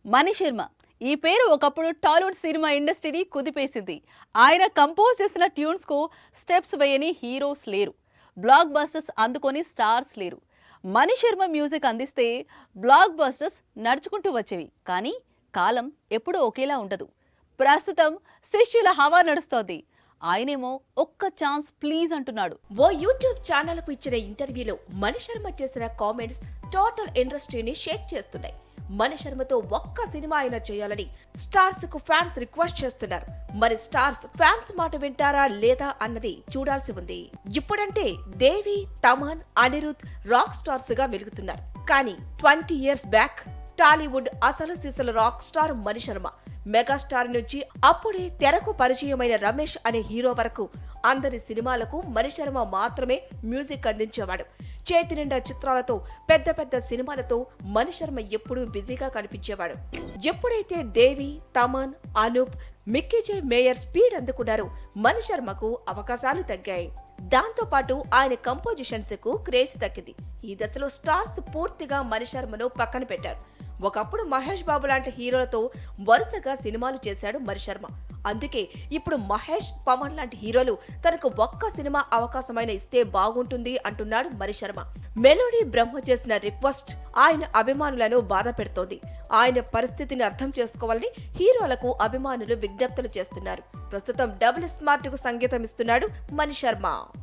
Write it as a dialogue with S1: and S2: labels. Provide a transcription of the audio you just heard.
S1: మణి శర్మ ఈ పేరు ఒకప్పుడు టాలీవుడ్ సినిమా ఇండస్ట్రీని కుదిపేసింది. ఆయన కంపోజ్ చేసిన ట్యూన్స్ కు స్టెప్స్ వేయని హీరోస్ లేరు. బ్లాక్ బస్టర్స్ అందుకొని స్టార్స్ లేరు. మణి శర్మ మ్యూజిక్ అందిస్తే బ్లాక్ బస్టర్స్ నడుచుకుంటూ వచ్చేవి. కానీ కాలం ఎప్పుడూ ఒకేలా ఉండదు. ప్రస్తుతం శిష్యుల హవా నడుస్తోంది. ఆయనేమో ఒక్క ఛాన్స్ ప్లీజ్ అంటున్నాడు.
S2: ఓ యూట్యూబ్ ఛానల్ కు ఇచ్చిన ఇంటర్వ్యూలో మణి శర్మ చేసిన కామెంట్స్ టోటల్ ఇండస్ట్రీని షేక్ చేస్తున్నాయి. మణి శర్మతో ఒక్క సినిమా అయినా చేయాలని స్టార్స్ కు ఫ్యాన్స్ రిక్వెస్ట్ చేస్తున్నారు. మరి స్టార్స్ ఫ్యాన్స్ మాట వింటారా లేదా అన్నది చూడాల్సి ఉంది. ఇప్పుడంటే దేవి, తమన్, అనిరుద్ రాక్ స్టార్స్ గా వెలుగుతున్నారు. కానీ 20 years బ్యాక్ టాలీవుడ్ అసలు సిసలు rock star Mani Sharma. Megastar నుంచి అప్పుడే తెరకు పరిచయమైన రమేష్ అనే హీరో వరకు అందరి సినిమాలకు మణి శర్మ మాత్రమే మ్యూజిక్ అందించేవాడు. చేతి నిండా చిత్రాలతో పెద్ద పెద్ద సినిమాలతో మణి శర్మ ఎప్పుడూ బిజీగా కనిపించేవాడు. ఎప్పుడైతే దేవి, తమన్, అనూప్, మిక్కీ మేయర్ స్పీడ్ అందుకున్నారో మణి శర్మకు అవకాశాలు తగ్గాయి. దాంతో పాటు ఆయన కంపోజిషన్స్ కు క్రేజ్ తగ్గింది. ఈ దశలో స్టార్స్ పూర్తిగా మణి శర్మను పక్కన పెట్టారు. ఒకప్పుడు మహేష్ బాబు లాంటి హీరోలతో వరుసగా సినిమాలు చేశాడు మణి శర్మ. అందుకే ఇప్పుడు మహేష్, పవన్ లాంటి హీరోలు తనకు ఒక్క సినిమా అవకాశమైన ఇస్తే బాగుంటుంది అంటున్నాడు మణి శర్మ. మెలోడీ బ్రహ్మ చేసిన రిక్వెస్ట్ ఆయన అభిమానులను బాధ పెడుతోంది. ఆయన పరిస్థితిని అర్థం చేసుకోవాలని హీరోలకు అభిమానులు విజ్ఞప్తులు చేస్తున్నారు. ప్రస్తుతం డబుల్ స్మార్ట్ కు సంగీతం ఇస్తున్నాడు మణి శర్మ.